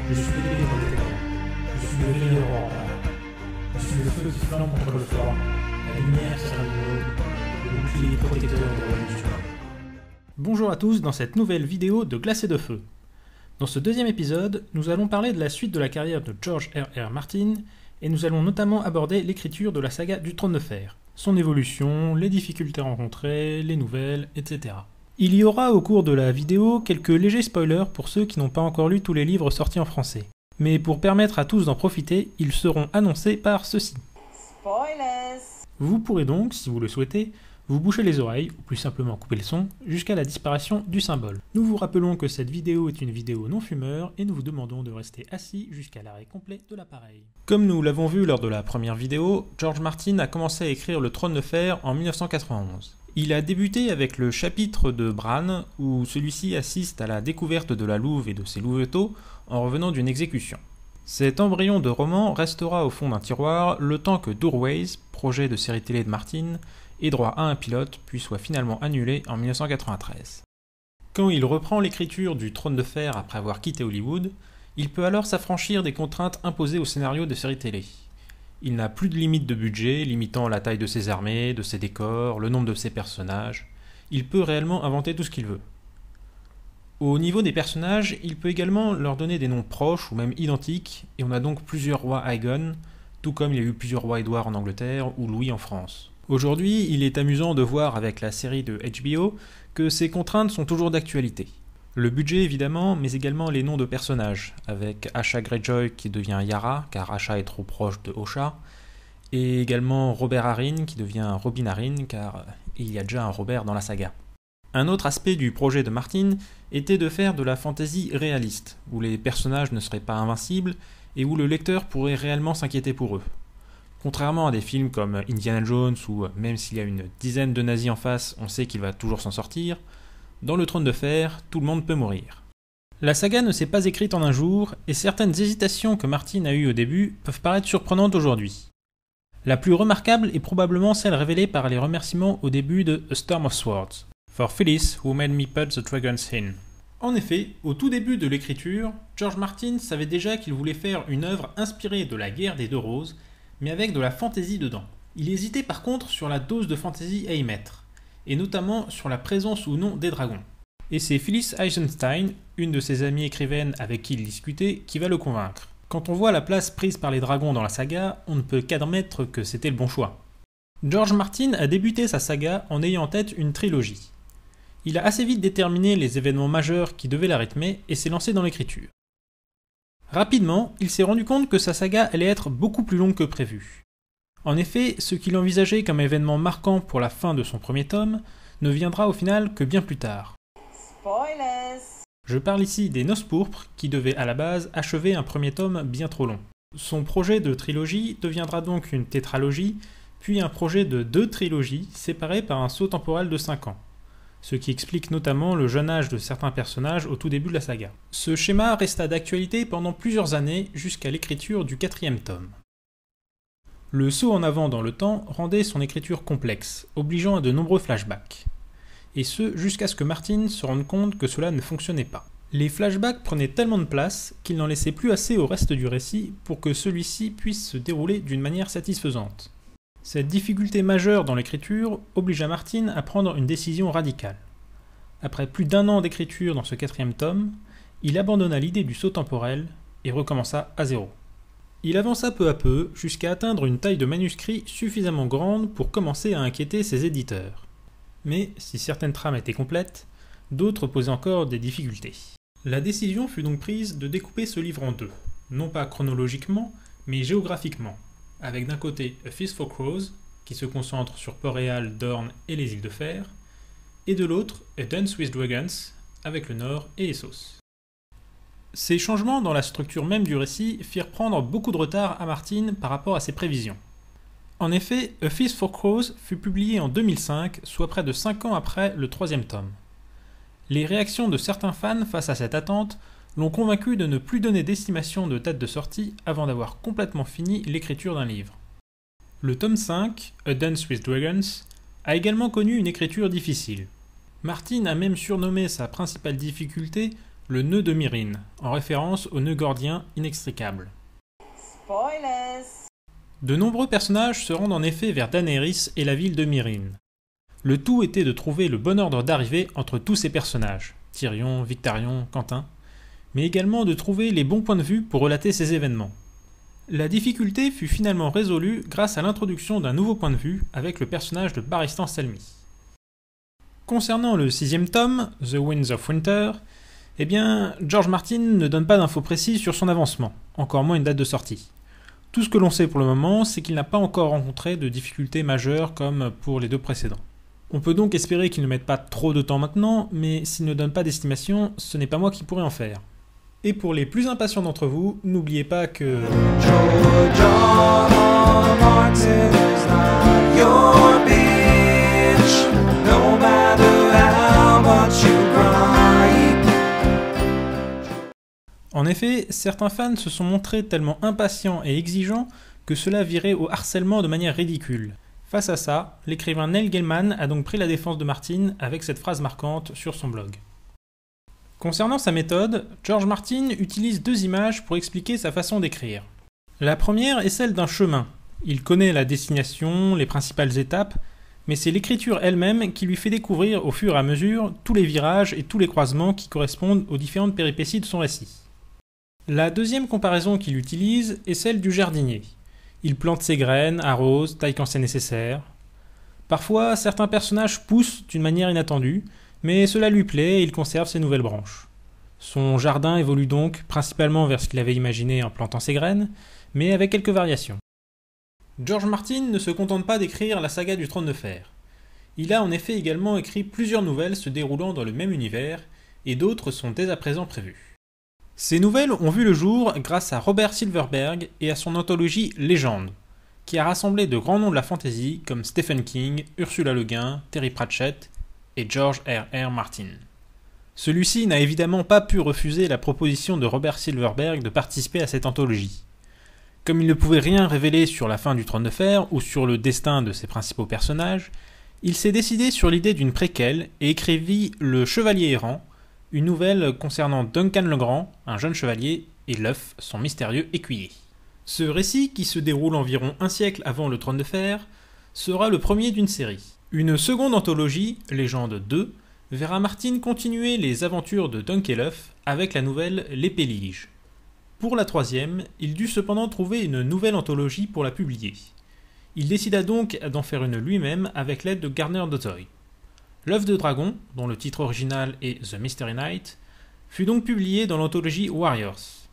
Je suis le protecteur. Je suis le meilleur rempart. Je suis le feu qui flambe contre le froid. La lumière qui sera le bouclier protecteur de la révolution. Bonjour à tous dans cette nouvelle vidéo de Glace et de Feu. Dans ce deuxième épisode, nous allons parler de la suite de la carrière de George R.R. Martin et nous allons notamment aborder l'écriture de la saga du Trône de Fer, son évolution, les difficultés rencontrées, les nouvelles, etc. Il y aura au cours de la vidéo quelques légers spoilers pour ceux qui n'ont pas encore lu tous les livres sortis en français. Mais pour permettre à tous d'en profiter, ils seront annoncés par ceci. Spoilers! Vous pourrez donc, si vous le souhaitez, vous boucher les oreilles, ou plus simplement couper le son, jusqu'à la disparition du symbole. Nous vous rappelons que cette vidéo est une vidéo non fumeur et nous vous demandons de rester assis jusqu'à l'arrêt complet de l'appareil. Comme nous l'avons vu lors de la première vidéo, George Martin a commencé à écrire Le Trône de Fer en 1991. Il a débuté avec le chapitre de Bran, où celui-ci assiste à la découverte de la louve et de ses louveteaux en revenant d'une exécution. Cet embryon de roman restera au fond d'un tiroir le temps que Doorways, projet de série télé de Martin, ait droit à un pilote puis soit finalement annulé en 1993. Quand il reprend l'écriture du Trône de Fer après avoir quitté Hollywood, il peut alors s'affranchir des contraintes imposées au scénario de série télé. Il n'a plus de limite de budget limitant la taille de ses armées, de ses décors, le nombre de ses personnages. Il peut réellement inventer tout ce qu'il veut. Au niveau des personnages, il peut également leur donner des noms proches ou même identiques, et on a donc plusieurs rois Aegon, tout comme il y a eu plusieurs rois Édouard en Angleterre ou Louis en France. Aujourd'hui, il est amusant de voir avec la série de HBO que ces contraintes sont toujours d'actualité. Le budget évidemment, mais également les noms de personnages, avec Asha Greyjoy qui devient Yara, car Asha est trop proche de Osha, et également Robert Arryn qui devient Robin Arryn, car il y a déjà un Robert dans la saga. Un autre aspect du projet de Martin était de faire de la fantasy réaliste, où les personnages ne seraient pas invincibles et où le lecteur pourrait réellement s'inquiéter pour eux. Contrairement à des films comme Indiana Jones où même s'il y a une dizaine de nazis en face, on sait qu'il va toujours s'en sortir, dans Le Trône de Fer, tout le monde peut mourir. La saga ne s'est pas écrite en un jour et certaines hésitations que Martin a eues au début peuvent paraître surprenantes aujourd'hui. La plus remarquable est probablement celle révélée par les remerciements au début de A Storm of Swords. For Phyllis, who made me put the dragon's in. En effet, au tout début de l'écriture, George Martin savait déjà qu'il voulait faire une œuvre inspirée de la guerre des deux roses, mais avec de la fantaisie dedans. Il hésitait par contre sur la dose de fantaisie à y mettre, et notamment sur la présence ou non des dragons. Et c'est Phyllis Eisenstein, une de ses amies écrivaines avec qui il discutait, qui va le convaincre. Quand on voit la place prise par les dragons dans la saga, on ne peut qu'admettre que c'était le bon choix. George Martin a débuté sa saga en ayant en tête une trilogie. Il a assez vite déterminé les événements majeurs qui devaient la rythmer et s'est lancé dans l'écriture. Rapidement, il s'est rendu compte que sa saga allait être beaucoup plus longue que prévu. En effet, ce qu'il envisageait comme événement marquant pour la fin de son premier tome ne viendra au final que bien plus tard. Spoilers! Je parle ici des Noces pourpres qui devaient à la base achever un premier tome bien trop long. Son projet de trilogie deviendra donc une tétralogie, puis un projet de 2 trilogies séparées par un saut temporel de 5 ans. Ce qui explique notamment le jeune âge de certains personnages au tout début de la saga. Ce schéma resta d'actualité pendant plusieurs années jusqu'à l'écriture du 4e tome. Le saut en avant dans le temps rendait son écriture complexe, obligeant à de nombreux flashbacks. Et ce, jusqu'à ce que Martin se rende compte que cela ne fonctionnait pas. Les flashbacks prenaient tellement de place qu'il n'en laissait plus assez au reste du récit pour que celui-ci puisse se dérouler d'une manière satisfaisante. Cette difficulté majeure dans l'écriture obligea Martin à prendre une décision radicale. Après plus d'1 an d'écriture dans ce 4e tome, il abandonna l'idée du saut temporel et recommença à zéro. Il avança peu à peu jusqu'à atteindre une taille de manuscrit suffisamment grande pour commencer à inquiéter ses éditeurs. Mais si certaines trames étaient complètes, d'autres posaient encore des difficultés. La décision fut donc prise de découper ce livre en 2, non pas chronologiquement, mais géographiquement, avec d'un côté A Feast for Crows, qui se concentre sur Port-Réal, Dorne et les îles de Fer, et de l'autre A Dance with Dragons, avec le Nord et Essos. Ces changements dans la structure même du récit firent prendre beaucoup de retard à Martin par rapport à ses prévisions. En effet, A Feast for Crows fut publié en 2005, soit près de 5 ans après le 3e tome. Les réactions de certains fans face à cette attente l'ont convaincu de ne plus donner d'estimation de date de sortie avant d'avoir complètement fini l'écriture d'un livre. Le tome 5, A Dance with Dragons, a également connu une écriture difficile. Martin a même surnommé sa principale difficulté le nœud de Myrrine, en référence au nœud gordien inextricable. Spoilers. De nombreux personnages se rendent en effet vers Daenerys et la ville de Myrrine. Le tout était de trouver le bon ordre d'arrivée entre tous ces personnages, Tyrion, Victarion, Quentin, mais également de trouver les bons points de vue pour relater ces événements. La difficulté fut finalement résolue grâce à l'introduction d'un nouveau point de vue avec le personnage de Barristan Selmy. Concernant le 6e tome, The Winds of Winter, eh bien, George Martin ne donne pas d'infos précises sur son avancement, encore moins une date de sortie. Tout ce que l'on sait pour le moment, c'est qu'il n'a pas encore rencontré de difficultés majeures comme pour les deux précédents. On peut donc espérer qu'il ne mette pas trop de temps maintenant, mais s'il ne donne pas d'estimation, ce n'est pas moi qui pourrais en faire. Et pour les plus impatients d'entre vous, n'oubliez pas que... George R. Martin is not your bitch, no matter how much you cry. En effet, certains fans se sont montrés tellement impatients et exigeants que cela virait au harcèlement de manière ridicule. Face à ça, l'écrivain Neil Gaiman a donc pris la défense de Martin avec cette phrase marquante sur son blog. Concernant sa méthode, George Martin utilise 2 images pour expliquer sa façon d'écrire. La première est celle d'un chemin. Il connaît la destination, les principales étapes, mais c'est l'écriture elle-même qui lui fait découvrir au fur et à mesure tous les virages et tous les croisements qui correspondent aux différentes péripéties de son récit. La deuxième comparaison qu'il utilise est celle du jardinier. Il plante ses graines, arrose, taille quand c'est nécessaire. Parfois, certains personnages poussent d'une manière inattendue, mais cela lui plaît et il conserve ses nouvelles branches. Son jardin évolue donc principalement vers ce qu'il avait imaginé en plantant ses graines, mais avec quelques variations. George Martin ne se contente pas d'écrire la saga du Trône de Fer. Il a en effet également écrit plusieurs nouvelles se déroulant dans le même univers, et d'autres sont dès à présent prévues. Ces nouvelles ont vu le jour grâce à Robert Silverberg et à son anthologie Légende, qui a rassemblé de grands noms de la fantasy comme Stephen King, Ursula Le Guin, Terry Pratchett et George R. Martin. Celui-ci n'a évidemment pas pu refuser la proposition de Robert Silverberg de participer à cette anthologie. Comme il ne pouvait rien révéler sur la fin du Trône de Fer ou sur le destin de ses principaux personnages, il s'est décidé sur l'idée d'une préquelle et écrivit Le Chevalier errant, une nouvelle concernant Duncan le Grand, un jeune chevalier, et l'œuf, son mystérieux écuyer. Ce récit, qui se déroule environ un siècle avant le Trône de Fer, sera le premier d'une série. Une seconde anthologie, Légende 2, verra Martin continuer les aventures de Dunk et l'œuf avec la nouvelle L'épée lige. Pour la troisième, il dut cependant trouver une nouvelle anthologie pour la publier. Il décida donc d'en faire une lui-même avec l'aide de Gardner Dozois. L'œuf de dragon, dont le titre original est The Mystery Knight, fut donc publié dans l'anthologie Warriors.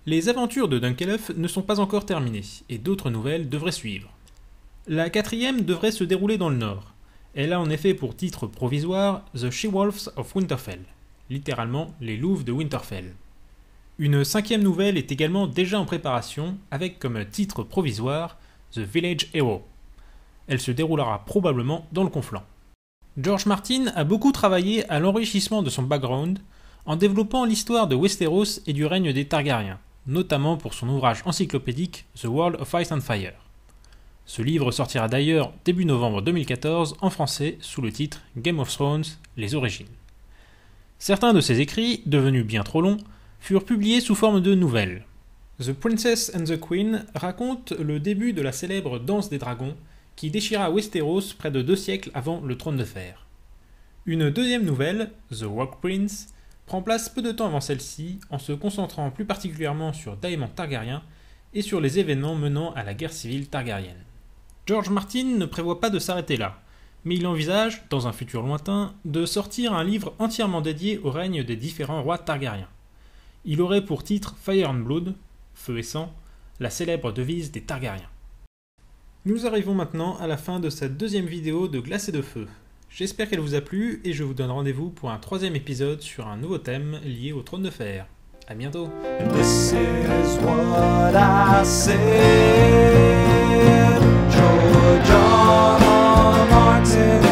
Les aventures de Dunk et l'œuf ne sont pas encore terminées, et d'autres nouvelles devraient suivre. La quatrième devrait se dérouler dans le Nord. Elle a en effet pour titre provisoire The She-Wolves of Winterfell, littéralement les louves de Winterfell. Une cinquième nouvelle est également déjà en préparation, avec comme titre provisoire The Village Hero. Elle se déroulera probablement dans le Conflent. George Martin a beaucoup travaillé à l'enrichissement de son background en développant l'histoire de Westeros et du règne des Targaryens, notamment pour son ouvrage encyclopédique The World of Ice and Fire. Ce livre sortira d'ailleurs début novembre 2014 en français sous le titre Game of Thrones, les origines. Certains de ses écrits, devenus bien trop longs, furent publiés sous forme de nouvelles. The Princess and the Queen raconte le début de la célèbre danse des dragons qui déchira Westeros près de 2 siècles avant le Trône de Fer. Une deuxième nouvelle, The Rock Prince, prend place peu de temps avant celle-ci en se concentrant plus particulièrement sur Daemon Targaryen et sur les événements menant à la guerre civile targaryenne. George Martin ne prévoit pas de s'arrêter là, mais il envisage, dans un futur lointain, de sortir un livre entièrement dédié au règne des différents rois targaryens. Il aurait pour titre Fire and Blood, Feu et sang, la célèbre devise des Targaryens. Nous arrivons maintenant à la fin de cette deuxième vidéo de Glace et de Feu. J'espère qu'elle vous a plu et je vous donne rendez-vous pour un 3e épisode sur un nouveau thème lié au Trône de Fer. À bientôt. This is what I said. George R. Martin.